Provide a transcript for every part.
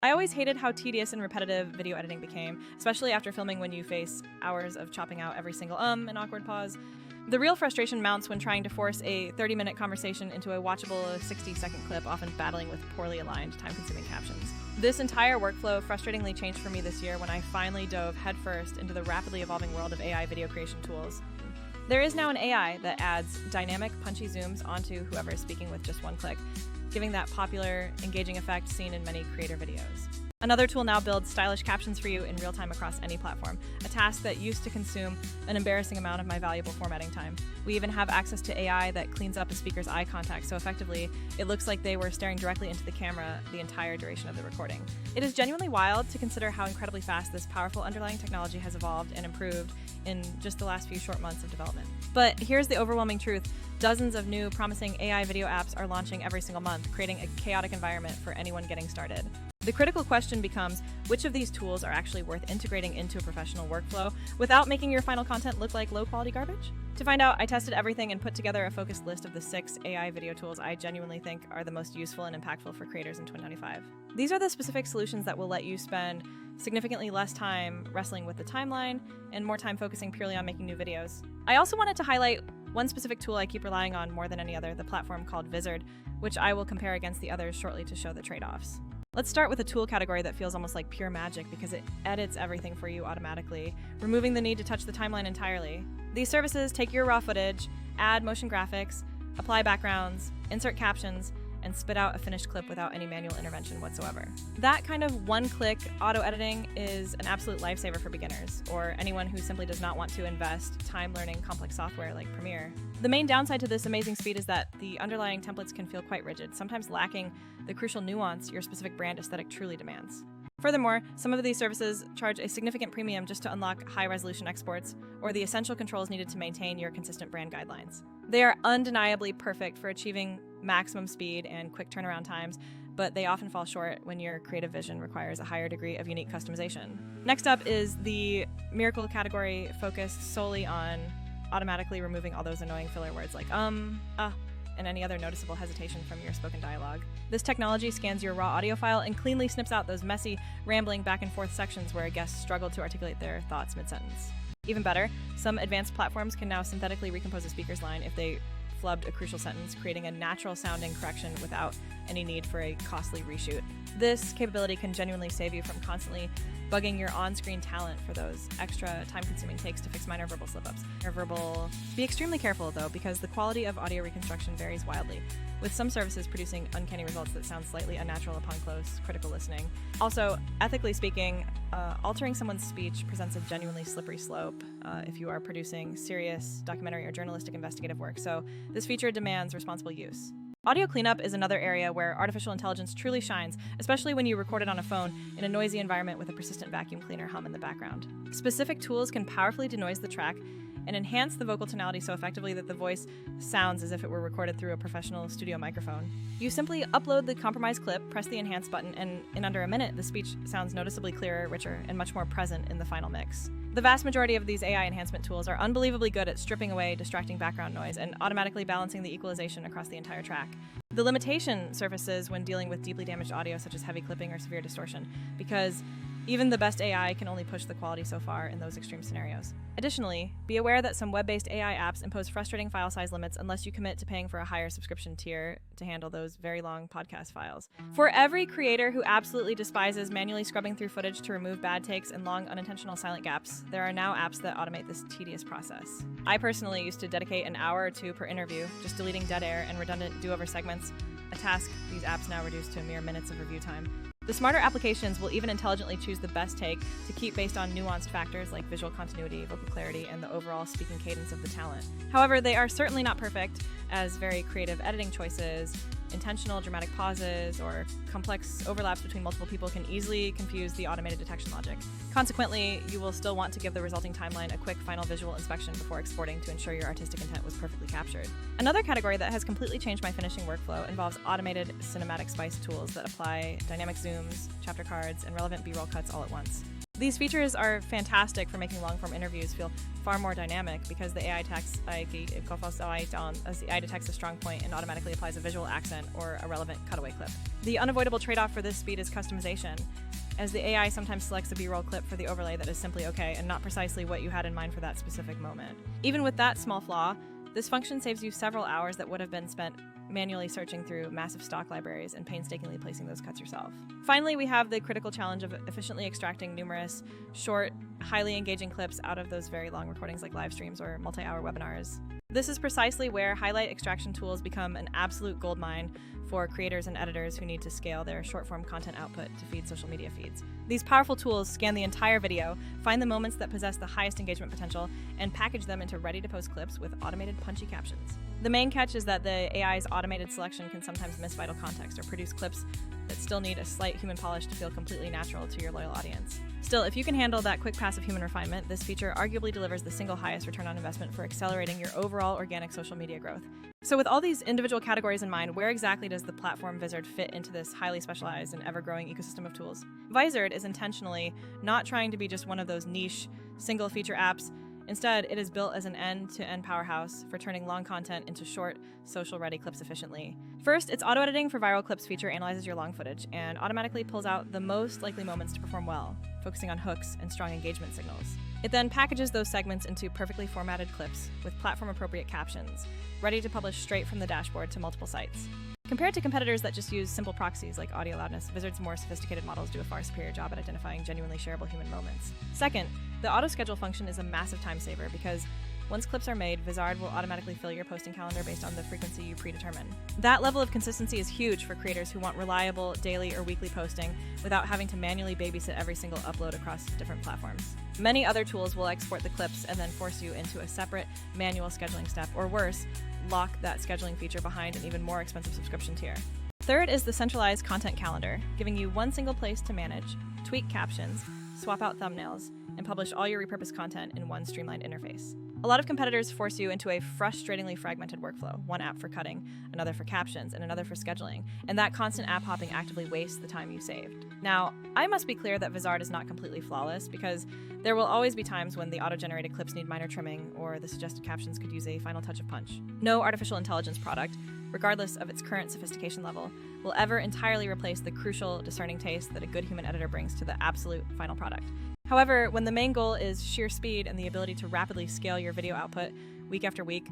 I always hated how tedious and repetitive video editing became, especially after filming when you face hours of chopping out every single and awkward pause. The real frustration mounts when trying to force a 30-minute conversation into a watchable 60-second clip, often battling with poorly aligned, time-consuming captions. This entire workflow frustratingly changed for me this year when I finally dove headfirst into the rapidly evolving world of AI video creation tools. There is now an AI that adds dynamic, punchy zooms onto whoever is speaking with just one click, giving that popular, engaging effect seen in many creator videos. Another tool now builds stylish captions for you in real time across any platform, a task that used to consume an embarrassing amount of my valuable formatting time. We even have access to AI that cleans up a speaker's eye contact so effectively it looks like they were staring directly into the camera the entire duration of the recording. It is genuinely wild to consider how incredibly fast this powerful underlying technology has evolved and improved in just the last few short months of development. But here's the overwhelming truth. Dozens of new promising AI video apps are launching every single month, creating a chaotic environment for anyone getting started. The critical question becomes, which of these tools are actually worth integrating into a professional workflow without making your final content look like low-quality garbage? To find out, I tested everything and put together a focused list of the 6 AI video tools I genuinely think are the most useful and impactful for creators in 2025. These are the specific solutions that will let you spend significantly less time wrestling with the timeline and more time focusing purely on making new videos. I also wanted to highlight one specific tool I keep relying on more than any other, the platform called Vizard, which I will compare against the others shortly to show the trade-offs. Let's start with a tool category that feels almost like pure magic because it edits everything for you automatically, removing the need to touch the timeline entirely. These services take your raw footage, add motion graphics, apply backgrounds, insert captions, and spit out a finished clip without any manual intervention whatsoever. That kind of one-click auto-editing is an absolute lifesaver for beginners, or anyone who simply does not want to invest time learning complex software like Premiere. The main downside to this amazing speed is that the underlying templates can feel quite rigid, sometimes lacking the crucial nuance your specific brand aesthetic truly demands. Furthermore, some of these services charge a significant premium just to unlock high-resolution exports or the essential controls needed to maintain your consistent brand guidelines. They are undeniably perfect for achieving maximum speed and quick turnaround times, but they often fall short when your creative vision requires a higher degree of unique customization. Next up is the miracle category focused solely on automatically removing all those annoying filler words like and any other noticeable hesitation from your spoken dialogue. This technology scans your raw audio file and cleanly snips out those messy, rambling back and forth sections where a guest struggled to articulate their thoughts mid-sentence. Even better, some advanced platforms can now synthetically recompose a speaker's line if they flubbed a crucial sentence, creating a natural-sounding correction without any need for a costly reshoot. This capability can genuinely save you from constantly bugging your on-screen talent for those extra time-consuming takes to fix minor verbal slip-ups. Be extremely careful, though, because the quality of audio reconstruction varies wildly, with some services producing uncanny results that sound slightly unnatural upon close, critical listening. Also, ethically speaking, altering someone's speech presents a genuinely slippery slope if you are producing serious documentary or journalistic investigative work, so this feature demands responsible use. Audio cleanup is another area where artificial intelligence truly shines, especially when you record it on a phone in a noisy environment with a persistent vacuum cleaner hum in the background. Specific tools can powerfully denoise the track and enhance the vocal tonality so effectively that the voice sounds as if it were recorded through a professional studio microphone. You simply upload the compromised clip, press the enhance button, and in under a minute, the speech sounds noticeably clearer, richer, and much more present in the final mix. The vast majority of these AI enhancement tools are unbelievably good at stripping away distracting background noise and automatically balancing the equalization across the entire track. The limitation surfaces when dealing with deeply damaged audio such as heavy clipping or severe distortion, because even the best AI can only push the quality so far in those extreme scenarios. Additionally, be aware that some web-based AI apps impose frustrating file size limits unless you commit to paying for a higher subscription tier to handle those very long podcast files. For every creator who absolutely despises manually scrubbing through footage to remove bad takes and long unintentional silent gaps, there are now apps that automate this tedious process. I personally used to dedicate an hour or two per interview just deleting dead air and redundant do-over segments, a task these apps now reduce to mere minutes of review time. The smarter applications will even intelligently choose the best take to keep based on nuanced factors like visual continuity, vocal clarity, and the overall speaking cadence of the talent. However, they are certainly not perfect, as very creative editing choices, intentional dramatic pauses, or complex overlaps between multiple people can easily confuse the automated detection logic. Consequently, you will still want to give the resulting timeline a quick final visual inspection before exporting to ensure your artistic intent was perfectly captured. Another category that has completely changed my finishing workflow involves automated cinematic spice tools that apply dynamic zooms, chapter cards, and relevant B-roll cuts all at once. These features are fantastic for making long-form interviews feel far more dynamic because the AI text as the AI detects a strong point and automatically applies a visual accent or a relevant cutaway clip. The unavoidable trade-off for this speed is customization, as the AI sometimes selects a B-roll clip for the overlay that is simply okay and not precisely what you had in mind for that specific moment. Even with that small flaw, this function saves you several hours that would have been spent manually searching through massive stock libraries and painstakingly placing those cuts yourself. Finally, we have the critical challenge of efficiently extracting numerous, short, highly engaging clips out of those very long recordings like live streams or multi-hour webinars. This is precisely where highlight extraction tools become an absolute goldmine for creators and editors who need to scale their short-form content output to feed social media feeds. These powerful tools scan the entire video, find the moments that possess the highest engagement potential, and package them into ready-to-post clips with automated punchy captions. The main catch is that the AI's automated selection can sometimes miss vital context or produce clips that still need a slight human polish to feel completely natural to your loyal audience. Still, if you can handle that quick pass of human refinement, this feature arguably delivers the single highest return on investment for accelerating your overall organic social media growth. So with all these individual categories in mind, where exactly does the platform Vizard fit into this highly specialized and ever-growing ecosystem of tools? Vizard is intentionally not trying to be just one of those niche, single-feature apps. Instead, it is built as an end-to-end powerhouse for turning long content into short, social-ready clips efficiently. First, its auto-editing for viral clips feature analyzes your long footage and automatically pulls out the most likely moments to perform well, focusing on hooks and strong engagement signals. It then packages those segments into perfectly formatted clips with platform-appropriate captions, ready to publish straight from the dashboard to multiple sites. Compared to competitors that just use simple proxies like audio loudness, Vizard's more sophisticated models do a far superior job at identifying genuinely shareable human moments. Second, the auto-schedule function is a massive time saver because once clips are made, Vizard will automatically fill your posting calendar based on the frequency you predetermine. That level of consistency is huge for creators who want reliable daily or weekly posting without having to manually babysit every single upload across different platforms. Many other tools will export the clips and then force you into a separate manual scheduling step, or worse, lock that scheduling feature behind an even more expensive subscription tier. Third is the centralized content calendar, giving you one single place to manage, tweak captions, swap out thumbnails, and publish all your repurposed content in one streamlined interface. A lot of competitors force you into a frustratingly fragmented workflow, one app for cutting, another for captions, and another for scheduling, and that constant app hopping actively wastes the time you saved. Now, I must be clear that Vizard is not completely flawless because there will always be times when the auto-generated clips need minor trimming or the suggested captions could use a final touch of punch. No artificial intelligence product, regardless of its current sophistication level, will ever entirely replace the crucial discerning taste that a good human editor brings to the absolute final product. However, when the main goal is sheer speed and the ability to rapidly scale your video output week after week,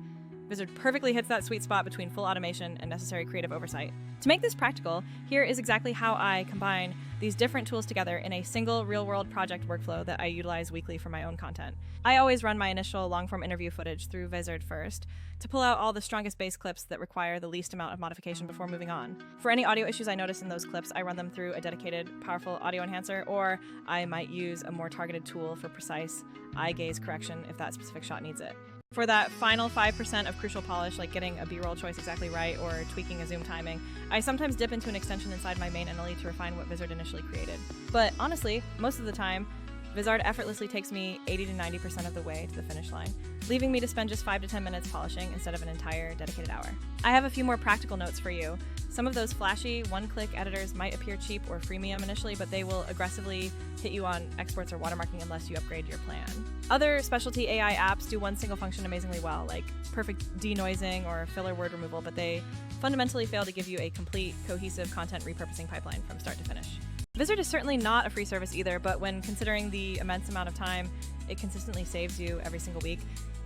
Vizard perfectly hits that sweet spot between full automation and necessary creative oversight. To make this practical, here is exactly how I combine these different tools together in a single real-world project workflow that I utilize weekly for my own content. I always run my initial long-form interview footage through Vizard first to pull out all the strongest bass clips that require the least amount of modification before moving on. For any audio issues I notice in those clips, I run them through a dedicated, powerful audio enhancer, or I might use a more targeted tool for precise eye gaze correction if that specific shot needs it. For that final 5% of crucial polish, like getting a B-roll choice exactly right or tweaking a zoom timing, I sometimes dip into an extension inside my main NLE to refine what Vizard initially created. But honestly, most of the time, Vizard effortlessly takes me 80 to 90% of the way to the finish line, leaving me to spend just 5 to 10 minutes polishing instead of an entire dedicated hour. I have a few more practical notes for you. Some of those flashy, one-click editors might appear cheap or freemium initially, but they will aggressively hit you on exports or watermarking unless you upgrade your plan. Other specialty AI apps do one single function amazingly well, like perfect denoising or filler word removal, but they fundamentally fail to give you a complete, cohesive content repurposing pipeline from start to finish. Vizard is certainly not a free service either, but when considering the immense amount of time it consistently saves you every single week,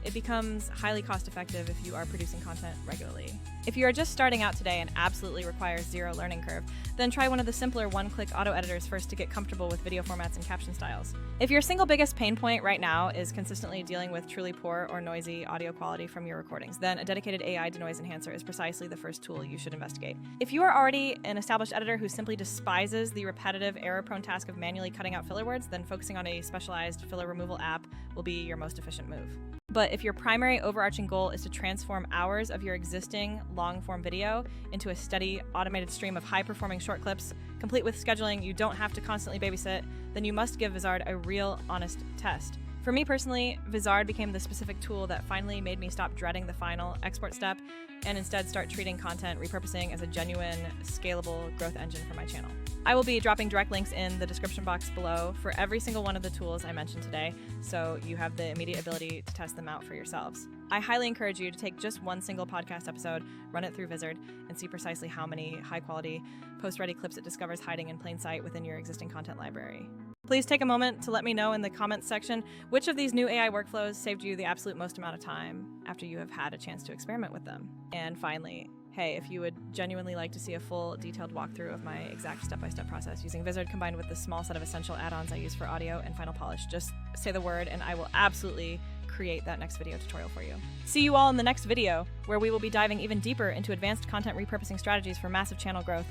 it becomes highly cost-effective if you are producing content regularly. If you are just starting out today and absolutely requires zero learning curve, then try one of the simpler one-click auto editors first to get comfortable with video formats and caption styles. If your single biggest pain point right now is consistently dealing with truly poor or noisy audio quality from your recordings, then a dedicated AI denoise enhancer is precisely the first tool you should investigate. If you are already an established editor who simply despises the repetitive, error-prone task of manually cutting out filler words, then focusing on a specialized filler removal app will be your most efficient move. But if your primary overarching goal is to transform hours of your existing long-form video into a steady, automated stream of high-performing short clips, complete with scheduling you don't have to constantly babysit, then you must give Vizard a real, honest test. For me personally, Vizard became the specific tool that finally made me stop dreading the final export step and instead start treating content repurposing as a genuine, scalable growth engine for my channel. I will be dropping direct links in the description box below for every single one of the tools I mentioned today, so you have the immediate ability to test them out for yourselves. I highly encourage you to take just one single podcast episode, run it through Vizard, and see precisely how many high-quality, post-ready clips it discovers hiding in plain sight within your existing content library. Please take a moment to let me know in the comments section which of these new AI workflows saved you the absolute most amount of time after you have had a chance to experiment with them. And finally, hey, if you would genuinely like to see a full, detailed walkthrough of my exact step-by-step process using Vizard combined with the small set of essential add-ons I use for audio and final polish, just say the word and I will absolutely create that next video tutorial for you. See you all in the next video, where we will be diving even deeper into advanced content repurposing strategies for massive channel growth.